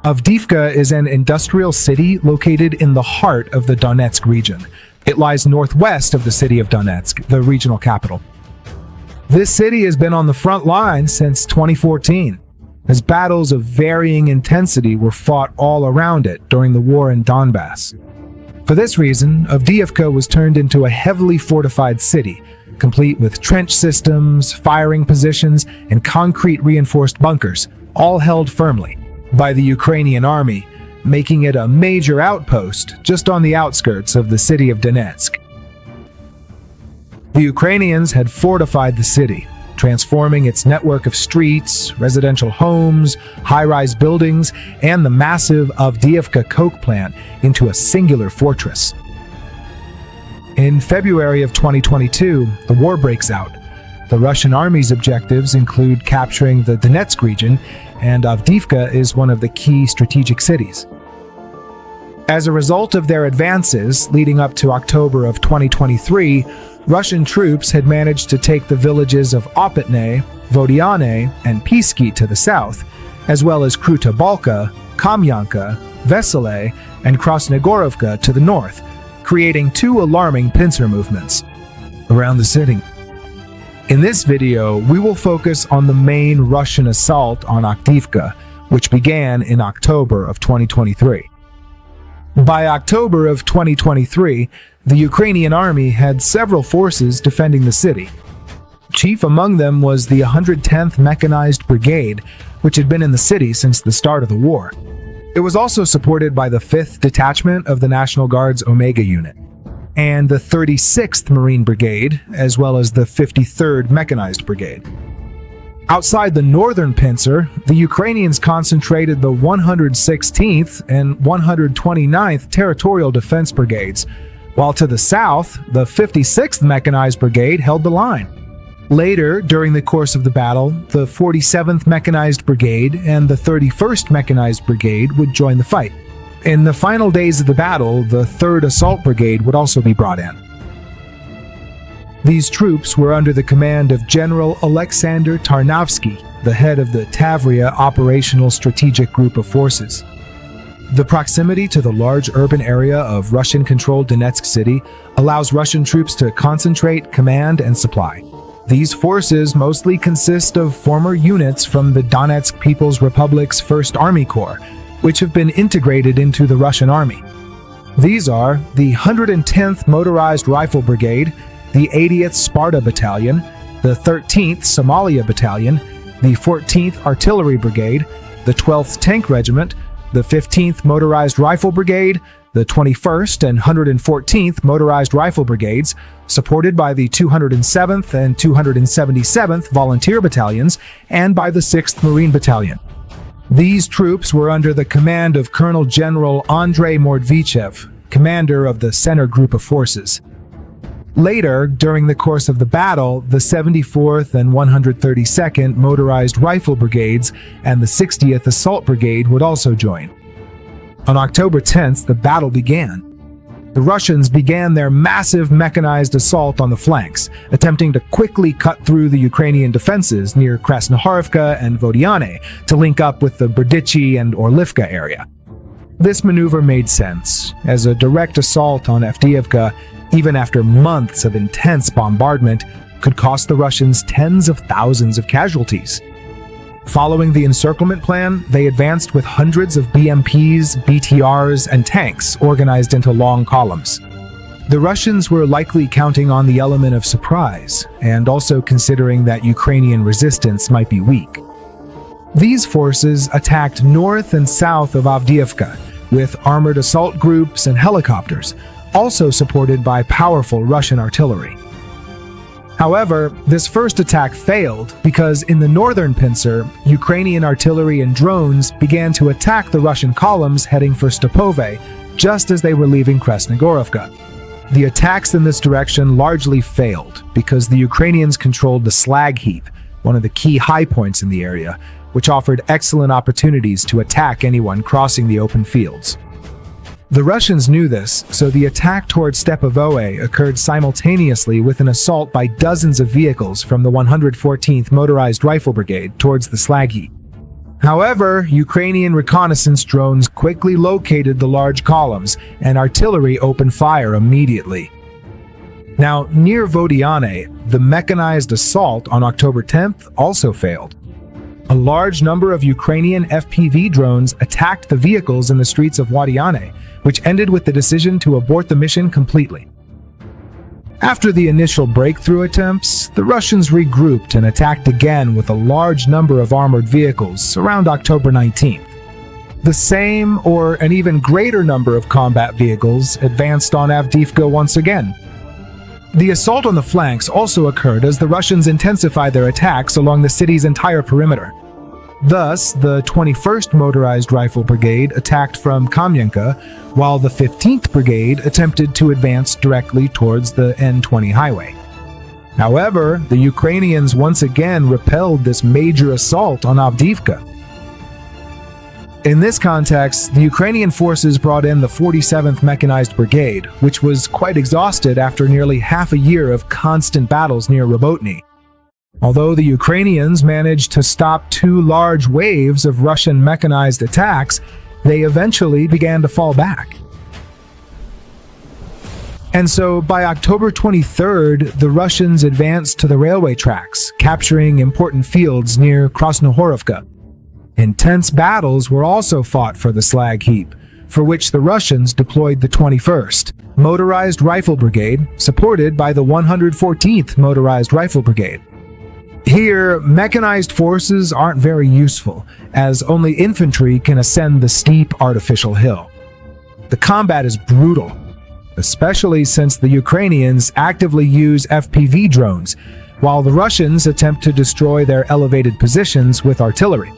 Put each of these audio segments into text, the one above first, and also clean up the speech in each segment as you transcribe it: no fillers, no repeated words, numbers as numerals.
Avdivka is an industrial city located in the heart of the Donetsk region. It lies northwest of the city of Donetsk, the regional capital. This city has been on the front line since 2014, as battles of varying intensity were fought all around it during the war in Donbass. For this reason, Avdiivka was turned into a heavily fortified city, complete with trench systems, firing positions, and concrete reinforced bunkers, all held firmly by the Ukrainian army, making it a major outpost just on the outskirts of the city of Donetsk. The Ukrainians had fortified the city, transforming its network of streets, residential homes, high-rise buildings, and the massive Avdiivka coke plant into a singular fortress. In February of 2022, the war breaks out. The Russian army's objectives include capturing the Donetsk region, and Avdivka is one of the key strategic cities. As a result of their advances leading up to October of 2023, Russian troops had managed to take the villages of Opitne, Vodiane, and Pisky to the south, as well as Kruta Balka, Kamyanka, Vesele, and Krasnogorovka to the north, creating two alarming pincer movements around the city. In this video, we will focus on the main Russian assault on Avdivka, which began in October of 2023. By October of 2023, the Ukrainian army had several forces defending the city. Chief among them was the 110th Mechanized Brigade, which had been in the city since the start of the war. It was also supported by the 5th Detachment of the National Guard's Omega Unit, and the 36th Marine Brigade, as well as the 53rd Mechanized Brigade. Outside the northern pincer, the Ukrainians concentrated the 116th and 129th Territorial Defense Brigades, while to the south, the 56th Mechanized Brigade held the line. Later, during the course of the battle, the 47th Mechanized Brigade and the 31st Mechanized Brigade would join the fight. In the final days of the battle, the 3rd Assault Brigade would also be brought in. These troops were under the command of General Alexander Tarnavsky, the head of the Tavria Operational Strategic Group of Forces. The proximity to the large urban area of Russian-controlled Donetsk city allows Russian troops to concentrate, command, and supply. These forces mostly consist of former units from the Donetsk People's Republic's 1st Army Corps, which have been integrated into the Russian army. These are the 110th Motorized Rifle Brigade, the 80th Sparta Battalion, the 13th Somalia Battalion, the 14th Artillery Brigade, the 12th Tank Regiment, the 15th Motorized Rifle Brigade, the 21st and 114th Motorized Rifle Brigades, supported by the 207th and 277th Volunteer Battalions, and by the 6th Marine Battalion. These troops were under the command of Colonel General Andrei Mordvichev, commander of the Center Group of Forces. Later, during the course of the battle, the 74th and 132nd Motorized Rifle Brigades and the 60th Assault Brigade would also join. On October 10th, the battle began. The Russians began their massive mechanized assault on the flanks, attempting to quickly cut through the Ukrainian defenses near Krasnohorovka and Vodiane to link up with the Berdichi and Orlivka area. This maneuver made sense, as a direct assault on Avdiivka, even after months of intense bombardment, could cost the Russians tens of thousands of casualties. Following the encirclement plan, they advanced with hundreds of BMPs, BTRs, and tanks organized into long columns. The Russians were likely counting on the element of surprise, and also considering that Ukrainian resistance might be weak. These forces attacked north and south of Avdiivka, with armored assault groups and helicopters, also supported by powerful Russian artillery. However, this first attack failed because in the northern pincer, Ukrainian artillery and drones began to attack the Russian columns heading for Stopove just as they were leaving Krasnogorovka. The attacks in this direction largely failed because the Ukrainians controlled the slag heap, one of the key high points in the area, which offered excellent opportunities to attack anyone crossing the open fields. The Russians knew this, so the attack towards Stepavoe occurred simultaneously with an assault by dozens of vehicles from the 114th Motorized Rifle Brigade towards the slag heap. However, Ukrainian reconnaissance drones quickly located the large columns, and artillery opened fire immediately. Now, near Vodiane, the mechanized assault on October 10th also failed. A large number of Ukrainian FPV drones attacked the vehicles in the streets of Vodiane, which ended with the decision to abort the mission completely. After the initial breakthrough attempts, the Russians regrouped and attacked again with a large number of armored vehicles around October 19th. The same or an even greater number of combat vehicles advanced on Avdivka once again. The assault on the flanks also occurred as the Russians intensified their attacks along the city's entire perimeter. Thus, the 21st Motorized Rifle Brigade attacked from Kamyanka, while the 15th Brigade attempted to advance directly towards the N20 highway. However, the Ukrainians once again repelled this major assault on Avdivka. In this context, the Ukrainian forces brought in the 47th Mechanized Brigade, which was quite exhausted after nearly half a year of constant battles near Robotny. Although the Ukrainians managed to stop two large waves of Russian mechanized attacks, they eventually began to fall back. And so by October 23rd, the Russians advanced to the railway tracks, capturing important fields near Krasnohorovka. Intense battles were also fought for the slag heap, for which the Russians deployed the 21st Motorized Rifle Brigade, supported by the 114th Motorized Rifle Brigade. Here, mechanized forces aren't very useful, as only infantry can ascend the steep artificial hill. The combat is brutal, especially since the Ukrainians actively use FPV drones, while the Russians attempt to destroy their elevated positions with artillery.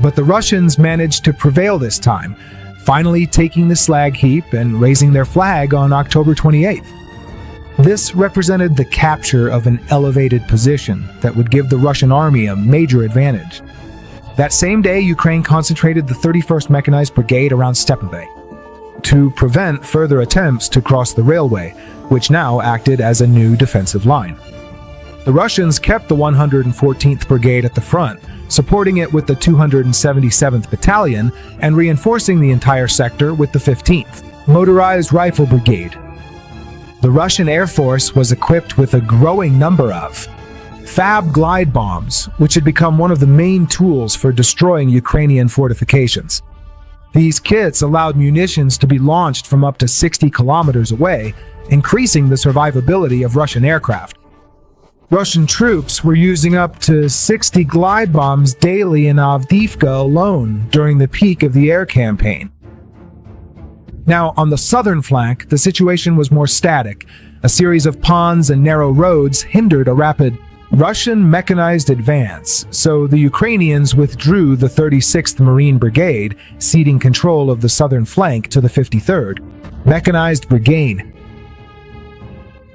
But the Russians managed to prevail this time, finally taking the slag heap and raising their flag on October 28th. This represented the capture of an elevated position that would give the Russian army a major advantage. That same day, Ukraine concentrated the 31st Mechanized Brigade around Stepove to prevent further attempts to cross the railway, which now acted as a new defensive line. The Russians kept the 114th Brigade at the front, supporting it with the 277th Battalion and reinforcing the entire sector with the 15th Motorized Rifle Brigade. The Russian Air Force was equipped with a growing number of FAB glide bombs, which had become one of the main tools for destroying Ukrainian fortifications. These kits allowed munitions to be launched from up to 60 kilometers away, increasing the survivability of Russian aircraft. Russian troops were using up to 60 glide bombs daily in Avdivka alone during the peak of the air campaign. Now, on the southern flank, the situation was more static. A series of ponds and narrow roads hindered a rapid Russian mechanized advance, so the Ukrainians withdrew the 36th Marine Brigade, ceding control of the southern flank to the 53rd Mechanized Brigade.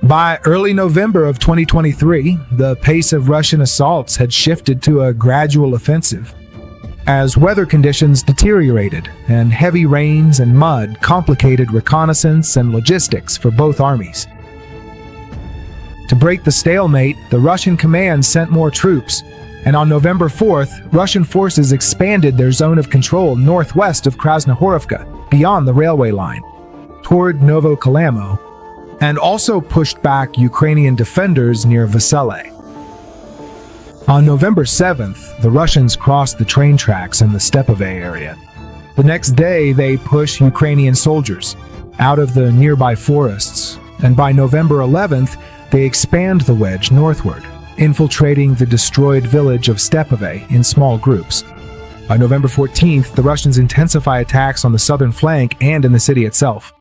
By early November of 2023, the pace of Russian assaults had shifted to a gradual offensive. As weather conditions deteriorated and heavy rains and mud complicated reconnaissance and logistics for both armies. To break the stalemate, the Russian command sent more troops, and on November 4th, Russian forces expanded their zone of control northwest of Krasnohorovka, beyond the railway line, toward Novokolamo, and also pushed back Ukrainian defenders near Vesele. On November 7th, the Russians crossed the train tracks in the Stepove area. The next day, they pushed Ukrainian soldiers out of the nearby forests, and by November 11th, they expand the wedge northward, infiltrating the destroyed village of Stepove in small groups. By November 14th, the Russians intensify attacks on the southern flank and in the city itself.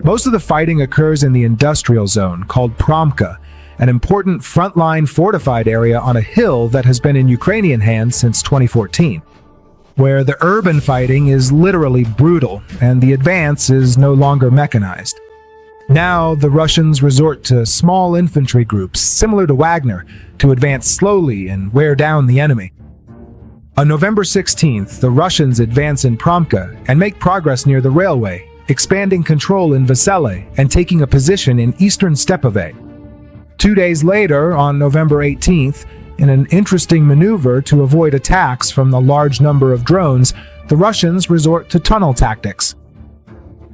Most of the fighting occurs in the industrial zone called Promka, an important frontline fortified area on a hill that has been in Ukrainian hands since 2014, where the urban fighting is literally brutal and the advance is no longer mechanized. Now, the Russians resort to small infantry groups similar to Wagner to advance slowly and wear down the enemy. On November 16th, the Russians advance in Promka and make progress near the railway, expanding control in Vesele and taking a position in eastern Stepove. 2 days later, on November 18th, In an interesting maneuver to avoid attacks from the large number of drones, the Russians resort to tunnel tactics.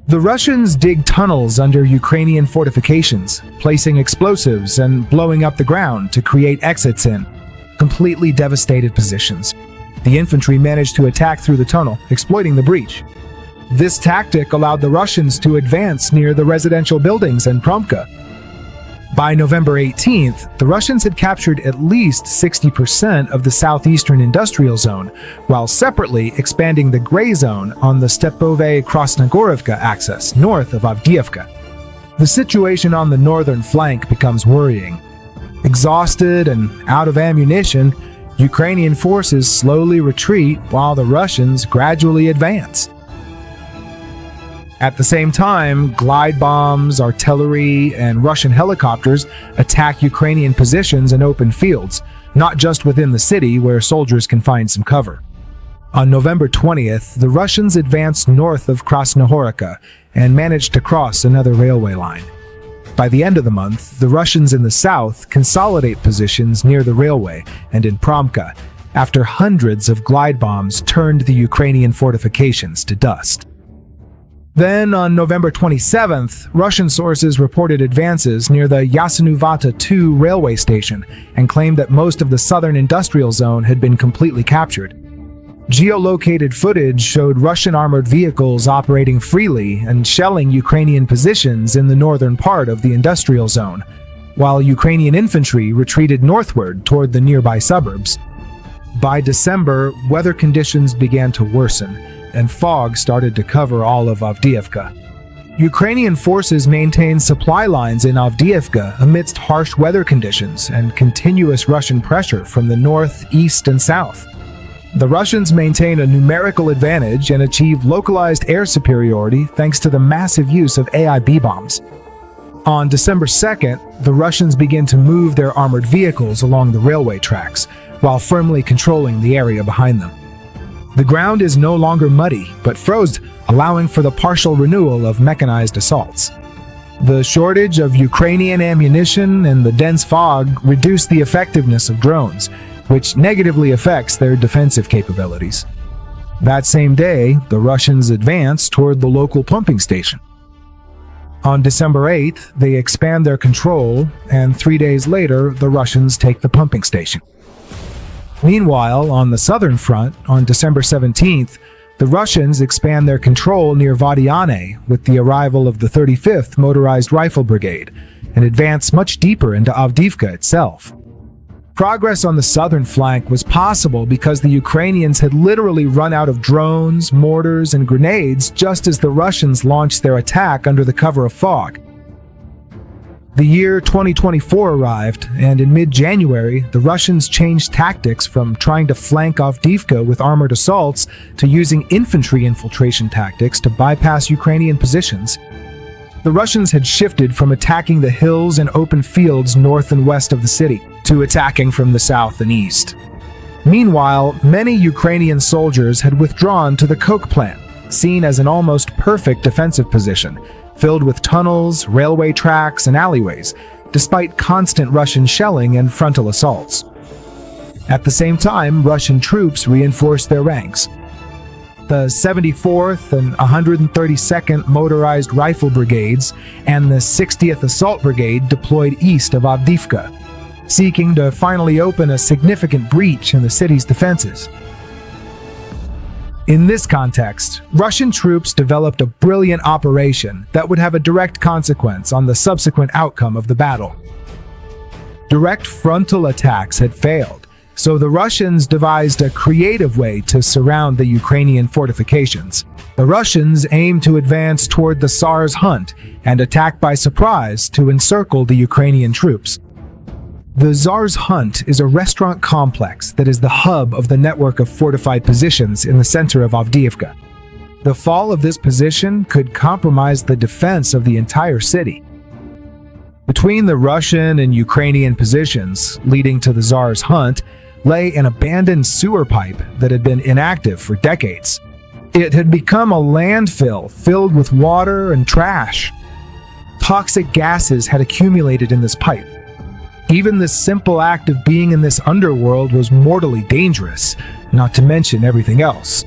The Russians dig tunnels under Ukrainian fortifications, placing explosives and blowing up the ground to create exits in completely devastated positions. The infantry managed to attack through the tunnel, exploiting the breach. This tactic allowed the Russians to advance near the residential buildings in Promka. By November 18th, the Russians had captured at least 60% of the southeastern industrial zone, while separately expanding the gray zone on the Stepove-Krasnogorovka axis north of Avdiivka. The situation on the northern flank becomes worrying. Exhausted and out of ammunition, Ukrainian forces slowly retreat while the Russians gradually advance. At the same time, glide bombs, artillery, and Russian helicopters attack Ukrainian positions in open fields, not just within the city where soldiers can find some cover. On November 20th, the Russians advanced north of Krasnohorivka and managed to cross another railway line. By the end of the month, the Russians in the south consolidate positions near the railway and in Promka, after hundreds of glide bombs turned the Ukrainian fortifications to dust. Then, on November 27th, Russian sources reported advances near the Yasenuvata 2 railway station and claimed that most of the southern industrial zone had been completely captured. Geolocated footage showed Russian armored vehicles operating freely and shelling Ukrainian positions in the northern part of the industrial zone, while Ukrainian infantry retreated northward toward the nearby suburbs. By December, weather conditions began to worsen, and fog started to cover all of Avdiivka. Ukrainian forces maintained supply lines in Avdiivka amidst harsh weather conditions and continuous Russian pressure from the north, east, and south. The Russians maintain a numerical advantage and achieve localized air superiority thanks to the massive use of AIB bombs. On December 2nd, the Russians begin to move their armored vehicles along the railway tracks, while firmly controlling the area behind them. The ground is no longer muddy, but frozen, allowing for the partial renewal of mechanized assaults. The shortage of Ukrainian ammunition and the dense fog reduce the effectiveness of drones, which negatively affects their defensive capabilities. That same day, the Russians advance toward the local pumping station. On December 8th, they expand their control, and 3 days later, the Russians take the pumping station. Meanwhile, on the southern front, on December 17th, the Russians expand their control near Vodiane with the arrival of the 35th Motorized Rifle Brigade and advance much deeper into Avdivka itself. Progress on the southern flank was possible because the Ukrainians had literally run out of drones, mortars, and grenades just as the Russians launched their attack under the cover of fog. The year 2024 arrived, and in mid-January, the Russians changed tactics from trying to flank Avdivka with armored assaults to using infantry infiltration tactics to bypass Ukrainian positions. The Russians had shifted from attacking the hills and open fields north and west of the city to attacking from the south and east. Meanwhile, many Ukrainian soldiers had withdrawn to the coke plant, seen as an almost perfect defensive position, filled with tunnels, railway tracks, and alleyways, despite constant Russian shelling and frontal assaults. At the same time, Russian troops reinforced their ranks. The 74th and 132nd Motorized Rifle Brigades and the 60th Assault Brigade deployed east of Avdivka, seeking to finally open a significant breach in the city's defenses. In this context, Russian troops developed a brilliant operation that would have a direct consequence on the subsequent outcome of the battle. Direct frontal attacks had failed, so the Russians devised a creative way to surround the Ukrainian fortifications. The Russians aimed to advance toward the Tsar's Hunt and attack by surprise to encircle the Ukrainian troops. The Tsar's Hunt is a restaurant complex that is the hub of the network of fortified positions in the center of Avdiivka. The fall of this position could compromise the defense of the entire city. Between the Russian and Ukrainian positions leading to the Tsar's Hunt lay an abandoned sewer pipe that had been inactive for decades. It had become a landfill filled with water and trash. Toxic gases had accumulated in this pipe. Even the simple act of being in this underworld was mortally dangerous, not to mention everything else.